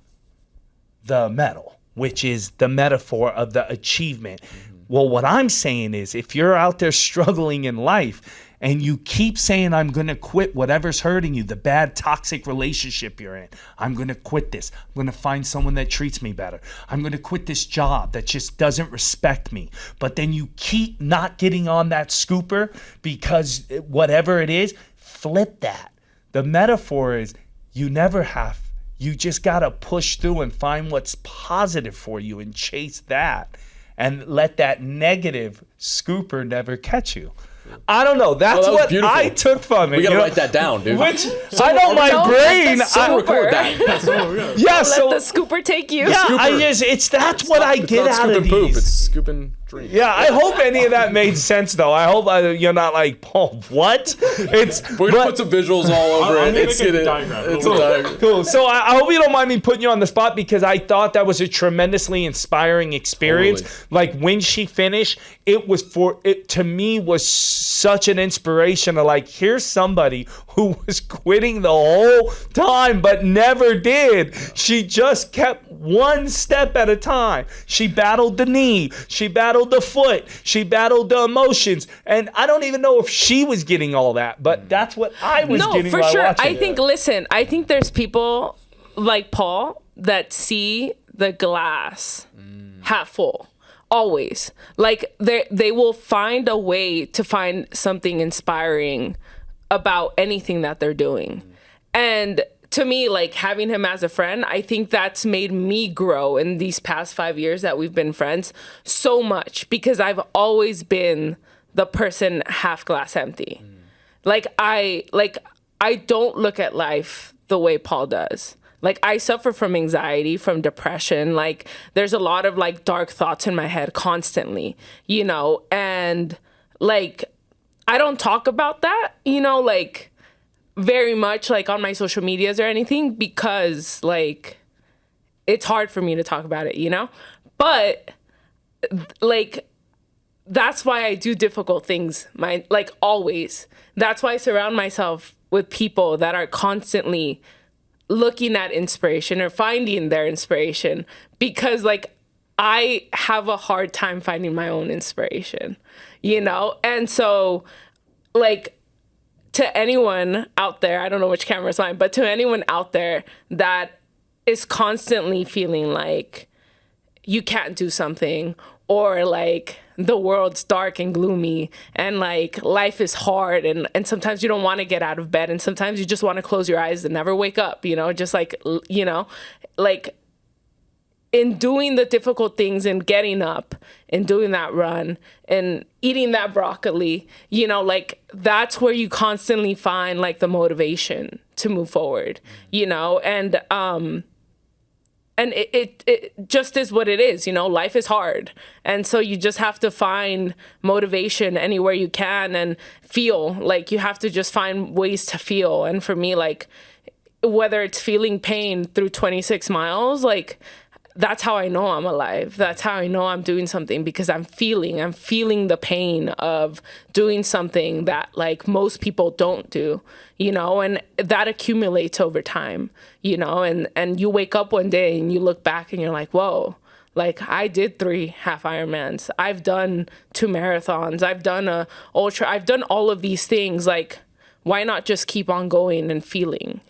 the medal, which is the metaphor of the achievement. Well, what I'm saying is if you're out there struggling in life and you keep saying, I'm going to quit whatever's hurting you, the bad toxic relationship you're in, I'm going to quit this. I'm going to find someone that treats me better. I'm going to quit this job that just doesn't respect me. But then you keep not getting on that scooper because whatever it is, flip that. The metaphor is you just got to push through and find what's positive for you and chase that. And let that negative scooper never catch you. I don't know. That's what beautiful. I took from it. We gotta write that down, dude. Which I know my brain. I record that. Let the scooper take you. Yeah, that's what I get out of these. Poop. It's scooping drink. Yeah, I hope any of that made sense though. I hope you're not like, Paul, what? We're gonna put some visuals all over it. It's a diagram. Cool. So I hope you don't mind me putting you on the spot because I thought that was a tremendously inspiring experience. Totally. Like when she finished, it to me was such an inspiration to like, here's somebody who was quitting the whole time but never did. She just kept one step at a time. She battled the knee. She battled the foot. She battled the emotions. And I don't even know if she was getting all that, but that's what I was getting. No, for sure. Watching. I think there's people like Paul that see the glass half full. Always. Like they will find a way to find something inspiring about anything that they're doing. And to me, like having him as a friend, I think that's made me grow in these past 5 years that we've been friends so much because I've always been the person half glass empty. I don't look at life the way Paul does. Like I suffer from anxiety, from depression. Like there's a lot of like dark thoughts in my head constantly, and like I don't talk about that, like very much like on my social medias or anything because like it's hard for me to talk about it, but like that's why I do difficult things, like always. That's why I surround myself with people that are constantly looking at inspiration or finding their inspiration because like I have a hard time finding my own inspiration, and so like to anyone out there, I don't know which camera is mine, but to anyone out there that is constantly feeling like you can't do something, or like the world's dark and gloomy, and like life is hard, and sometimes you don't want to get out of bed, and sometimes you just want to close your eyes and never wake up, just like, like in doing the difficult things and getting up and doing that run and eating that broccoli, like that's where you constantly find like the motivation to move forward, and it just is what it is, life is hard. And so you just have to find motivation anywhere you can and feel like you have to just find ways to feel. And for me, like, whether it's feeling pain through 26 miles, like, that's how I know I'm alive. That's how I know I'm doing something, because I'm feeling the pain of doing something that like most people don't do, and that accumulates over time, and you wake up one day and you look back and you're like, whoa, like I did 3 half Ironmans. I've done 2 marathons. I've done a ultra. I've done all of these things. Like, why not just keep on going and feeling,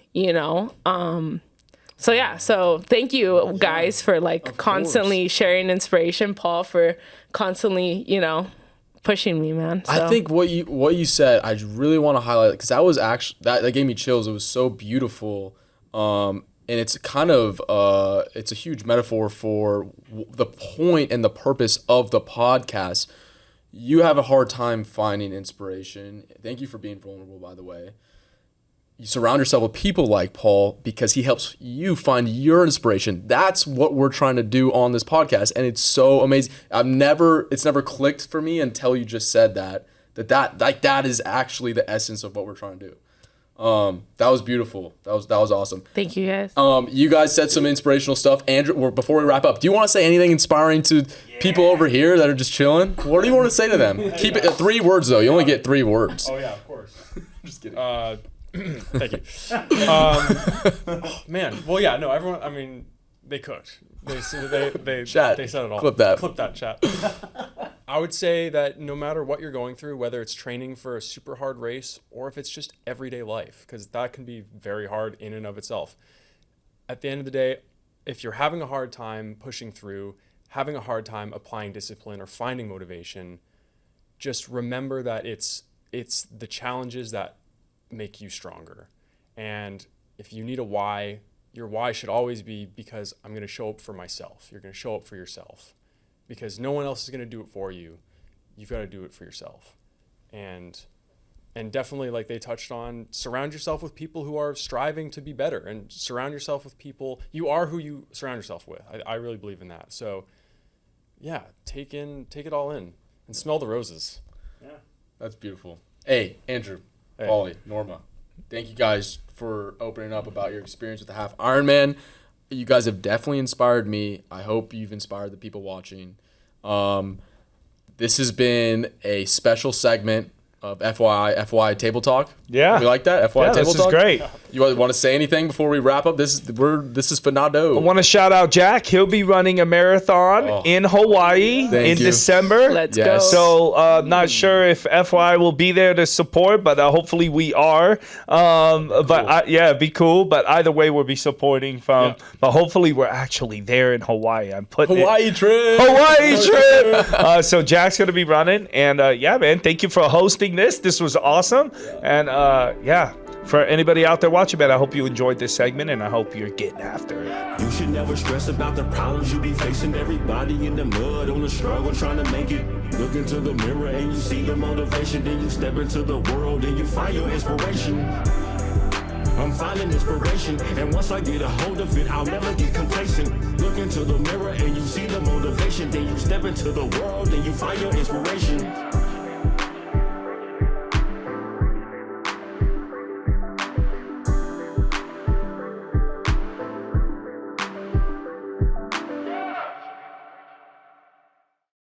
So yeah, so thank you guys for like constantly sharing inspiration. Paul, for constantly, pushing me, man. So. I think what you said, I really want to highlight, because that was actually that gave me chills. It was so beautiful, and it's kind of it's a huge metaphor for the point and the purpose of the podcast. You have a hard time finding inspiration. Thank you for being vulnerable, by the way. You surround yourself with people like Paul because he helps you find your inspiration. That's what we're trying to do on this podcast, and it's so amazing. It's never clicked for me until you just said that is actually the essence of what we're trying to do. That was beautiful. That was awesome. Thank you, guys. You guys said some inspirational stuff. Andrew, before we wrap up, do you want to say anything inspiring to people over here that are just chilling? What do you want to say to them? Keep it 3 words though. You only get 3 words. Oh yeah, of course. Just kidding. Thank you. Man, well, yeah, no, everyone. I mean, they cooked. They Chat. They said it all. Clip that. Clip that, chat. I would say that no matter what you're going through, whether it's training for a super hard race or if it's just everyday life, because that can be very hard in and of itself. At the end of the day, if you're having a hard time pushing through, having a hard time applying discipline or finding motivation, just remember that it's the challenges that make you stronger. And if you need a why, your why should always be, because I'm going to show up for myself. You're going to show up for yourself, because no one else is going to do it for you. You've got to do it for yourself. And definitely, like they touched on, surround yourself with people who are striving to be better, and surround yourself with people. You are who you surround yourself with. I really believe in that. So yeah, take it all in and smell the roses. Yeah, that's beautiful. Hey, Andrew, Paulie, Norma, thank you guys for opening up about your experience with the Half Ironman. You guys have definitely inspired me. I hope you've inspired the people watching. This has been a special segment of FY Table Talk. Yeah. We like that? FY Table this Talk? This is great. You want to say anything before we wrap up? This is Finado. I want to shout out Jack. He'll be running a marathon in Hawaii in December. Let's go. So not sure if FY will be there to support, but hopefully we are. But it'd be cool. But either way, we'll be supporting from. Yeah. But hopefully we're actually there in Hawaii. I'm putting Hawaii trip. So Jack's gonna be running, and man, thank you for hosting this. This was awesome, and for anybody out there watching, man, I hope you enjoyed this segment, and I hope you're getting after it. You should never stress about the problems you be facing. Everybody in the mud on the struggle trying to make it. Look into the mirror and you see the motivation. Then you step into the world and you find your inspiration. I'm finding inspiration, and once I get a hold of it, I'll never get complacent. Look into the mirror and you see the motivation. Then you step into the world and you find your inspiration.